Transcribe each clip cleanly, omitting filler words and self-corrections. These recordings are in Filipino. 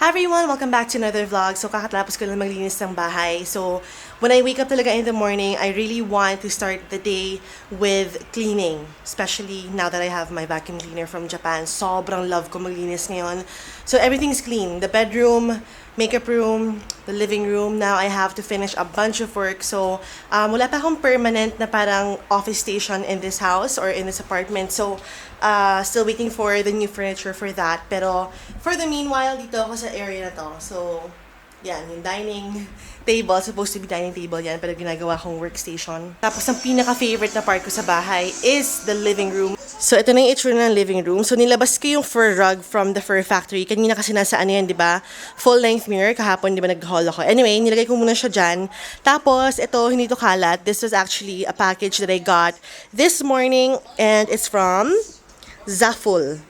Hi everyone! Welcome back to another vlog. So, kakatapos ko lang maglinis ng bahay. So, when I wake up talaga in the morning, I really want to start the day with cleaning. Especially now that I have my vacuum cleaner from Japan. Sobrang love ko maglinis ngayon. So, everything's clean. The bedroom, makeup room, the living room. Now, I have to finish a bunch of work. So, wala pa akong permanent na parang office station in this house or in this apartment. So, still waiting for the new furniture for that. Pero, for the meanwhile, dito ako sa area na to. So, yan, yung dining table. Supposed to be dining table yan, pero ginagawa kong workstation. Tapos, ang pinaka-favorite na part ko sa bahay is the living room. So, ito na yung itsura ng living room. So, nilabas ko yung fur rug from the fur factory. Kanina kasi nasa ano yan, di ba? Full-length mirror. Kahapon, di ba, nag-haul ako. Anyway, nilagay ko muna siya dyan. Tapos, ito, hindi to kalat. This was actually a package that I got this morning. And it's from Zaful.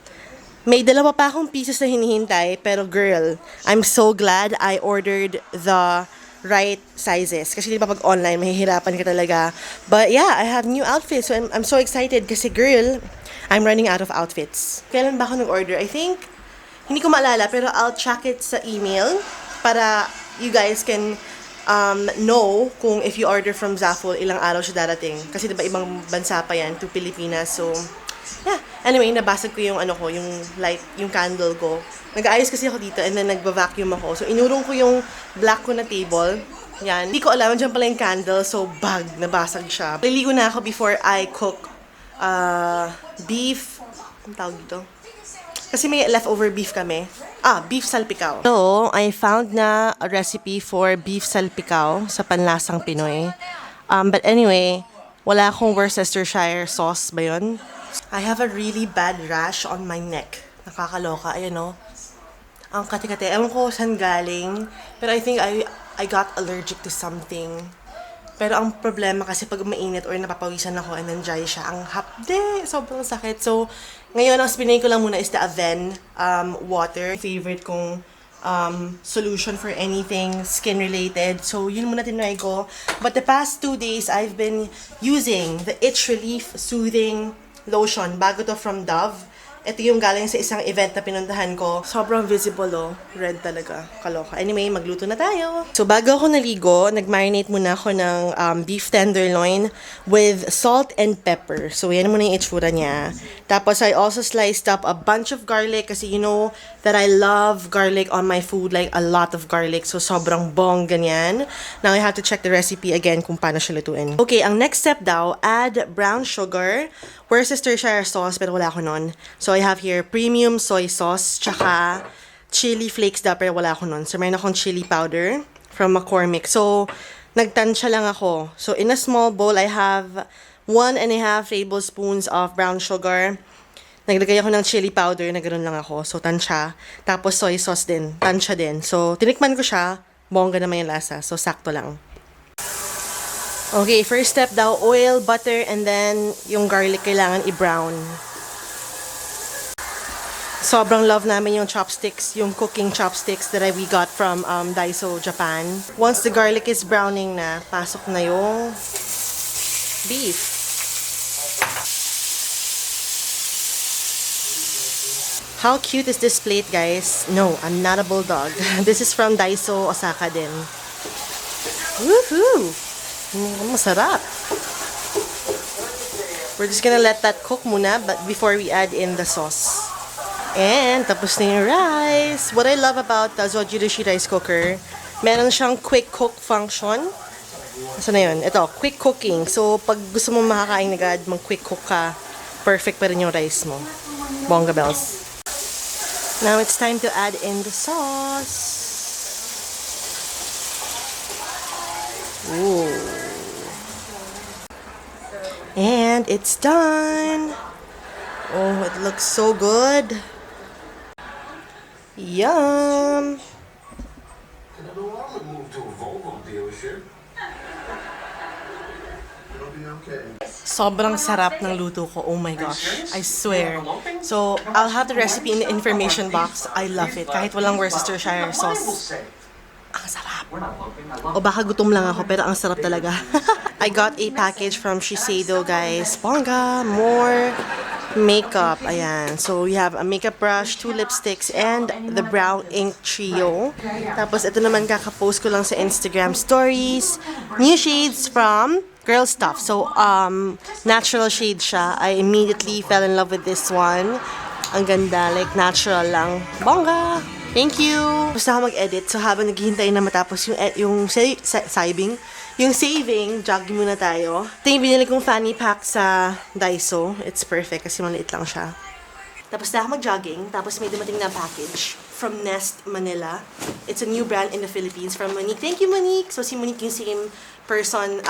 May dalawa pa akong pieces na hinihintay, pero girl, I'm so glad I ordered the right sizes. Kasi di ba pag online, mahihirapan ka talaga. But yeah, I have new outfits. So I'm so excited kasi girl, I'm running out of outfits. Kailan ba ako nag-order? I think, hindi ko maalala, pero I'll check it sa email para you guys can know kung if you order from Zaful, ilang araw siya darating. Kasi di ba ibang bansa pa yan to Pilipinas. So, yeah. Anyway, nabasag ko yung ano ko, yung light, yung candle ko. Nag-aayos kasi ako dito and then nagba-vacuum ako. So, inurong ko yung black ko na table. Yan. Hindi ko alam, dyan pala yung candle. So, nabasag siya. Liligo na ako before I cook beef. Ang tawag dito? Kasi may leftover beef kami. Beef salpicao. So, I found na a recipe for beef salpicao sa panlasang Pinoy. But anyway, wala akong Worcestershire sauce ba yun? I have a really bad rash on my neck. Nakakaloka. Ayan o. Ang kati-kati. Ewan ko saan galing. Pero I think I got allergic to something. Pero ang problema kasi pag mainit or napapawisan ako and then dry siya, ang hapde. Sobrang sakit. So, ngayon ang spinay ko lang muna is the Avene water. Favorite kong solution for anything skin-related. So, yun muna tinry ko. But the past 2 days, I've been using the Itch Relief Soothing lotion. Bago to from Dove. Ito yung galing sa isang event na pinuntahan ko. Sobrang visible, oh. Red talaga. Kaloka. Anyway, magluto na tayo. So, bago ako naligo, nag-marinate muna ako ng beef tenderloin with salt and pepper. So, yan muna yung itsura niya. Tapos, I also sliced up a bunch of garlic kasi you know that I love garlic on my food. Like, a lot of garlic. So, sobrang bong ganyan. Now, I have to check the recipe again kung paano siya lutuin. Okay, ang next step daw, add brown sugar, Worcestershire sauce, pero wala ako nun. So, I have here premium soy sauce, tsaka chili flakes daw, pero wala ako nun. So, mayroon akong chili powder from McCormick. So, nagtansya lang ako. So, in a small bowl, I have 1.5 tablespoons of brown sugar. Naglagay ako ng chili powder na ganoon lang ako. So, tansya. Tapos, soy sauce din. Tansya din. So, tinikman ko siya. Bongga naman yung lasa. So, sakto lang. Okay, first step daw, oil, butter, and then yung garlic kailangan i-brown. Sobrang love namin yung chopsticks, yung cooking chopsticks that we got from Daiso, Japan. Once the garlic is browning na, pasok na yung beef. How cute is this plate, guys? No, I'm not a bulldog. This is from Daiso, Osaka din. Woohoo! Masarap. We're just gonna let that cook muna but before we add in the sauce. And tapos na yung rice. What I love about the Zojirishi rice cooker, meron siyang quick cook function. Saan na yun? Ito, quick cooking. So, pag gusto mo makakain agad, mag-quick cook ka, perfect pa rin yung rice mo. Bongga bells. Now, it's time to add in the sauce. Ooh. And it's done. Oh, it looks so good. Yum. Sobrang sarap ng luto ko. Oh my gosh. I swear. So, I'll have the recipe in the information box. I love it. Kahit walang Worcestershire sauce. Ang sarap. O baka gutom lang ako, pero ang sarap talaga. I got a package from Shiseido, guys. Bongga! More makeup. Ayan. So, we have a makeup brush, 2 lipsticks, and the brow ink trio. Tapos, ito naman kakapost ko lang sa Instagram stories. New shades from Girl Stuff. So, natural shade siya. I immediately fell in love with this one. Ang ganda. Like, natural lang. Bongga! Thank you! Basta ako mag-edit. So, habang naghihintay na matapos yung saving, jogging muna tayo. Ito yung binili kong fanny pack sa Daiso. It's perfect kasi maliit lang siya. Tapos na ako mag-jogging. Tapos may dumating na package from Nest Manila. It's a new brand in the Philippines from Monique. Thank you, Monique! So, si Monique yung same person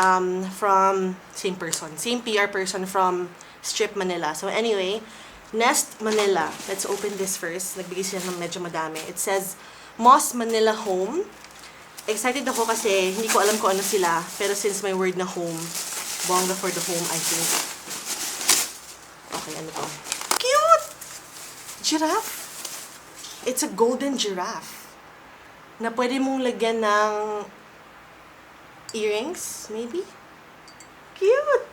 same PR person from Strip Manila. So, anyway, Nest Manila. Let's open this first. Nagbigay sila ng medyo madami. It says, Moss Manila Home. Excited ako kasi hindi ko alam kung ano sila. Pero since may word na home, bongga for the home, I think. Okay, ano to? Cute! Giraffe. It's a golden giraffe. Na pwede mong lagyan ng earrings, maybe? Cute!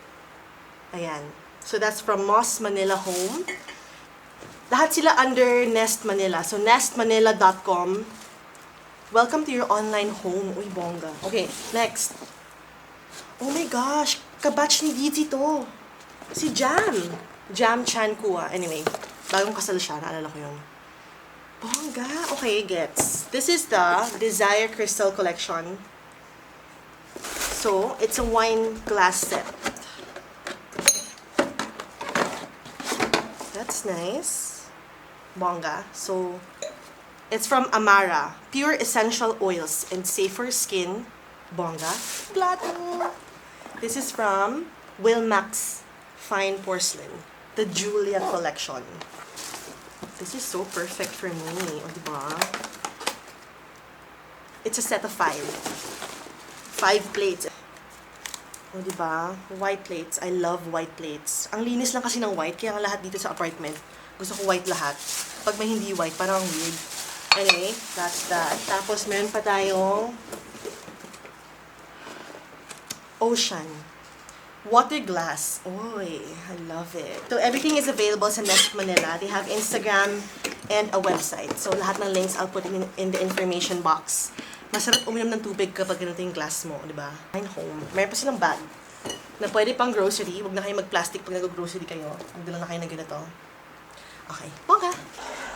Ayan. So, that's from Moss Manila Home. Lahat sila under Nest Manila. So, nestmanila.com. Welcome to your online home. Uy, bongga. Okay, next. Oh my gosh, kabatch ni Diti to. Si Jam. Jam Chan Kua. Anyway, bagong kasal siya. Naalala ko yun. Bongga. Okay, gets. This is the Desire Crystal Collection. So, it's a wine glass set. That's nice. Bongga. So, it's from Amara. Pure essential oils and safer skin. Bongga. Plato. This is from Wilmax Fine Porcelain. The Julia collection. This is so perfect for me. O, diba? It's a set of 5. 5 plates. O, diba? White plates. I love white plates. Ang linis lang kasi ng white, kaya ang lahat dito sa apartment, gusto ko white lahat. Pag may hindi white, parang weird. Anyway, that's that. Tapos, meron pa tayong Ocean. Water glass. Oy, I love it. So, everything is available sa Nest Manila. They have Instagram and a website. So, lahat ng links I'll put in the information box. Masarap uminom ng tubig kapag ganito yung glass mo, di ba? Fine home. Mayroon pa silang bag na pwede pang grocery. Huwag na kayo mag-plastic pag nag-grocery kayo. Magdala na kayo ng ganito. Okay. Bongga!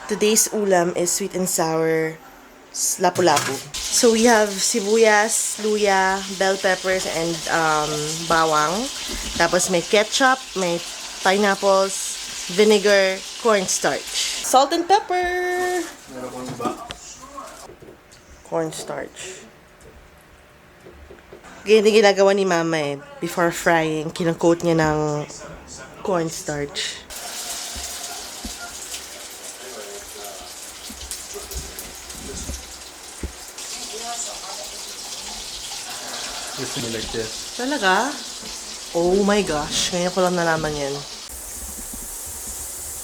Today's ulam is sweet and sour lapu-lapu. So, we have sibuyas, luya, bell peppers, and bawang. Tapos, may ketchup, may pineapples, vinegar, cornstarch. Salt and pepper! Cornstarch. Ganyan ginagawa ni Mama eh. Before frying, kinakot niya ng cornstarch. Used to be like this. Talaga? Oh my gosh. Ngayon ko lang nalaman yan.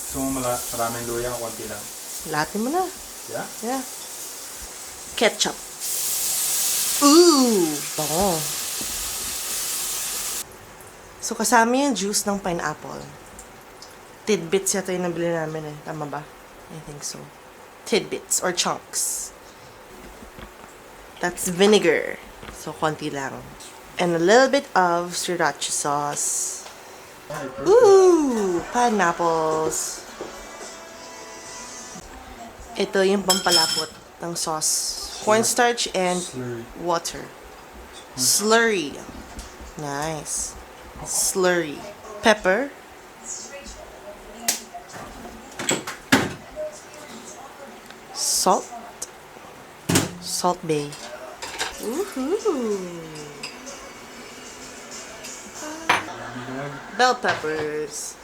Gusto mo maraming luya o konti lang? Lahatin mo na. Yeah? Yeah. Ketchup. Ooh! Oo. So, kasama yung juice ng pineapple. Tidbits yata yung nabili namin eh. Tama ba? I think so. Tidbits or chunks. That's vinegar. So, konti lang. And a little bit of sriracha sauce. Ooh! Pineapples. Ito yung pampalapot ng sauce. Cornstarch and water. Slurry. Nice. Slurry. Pepper. Salt. Salt Bay. Woohoo! Bell peppers.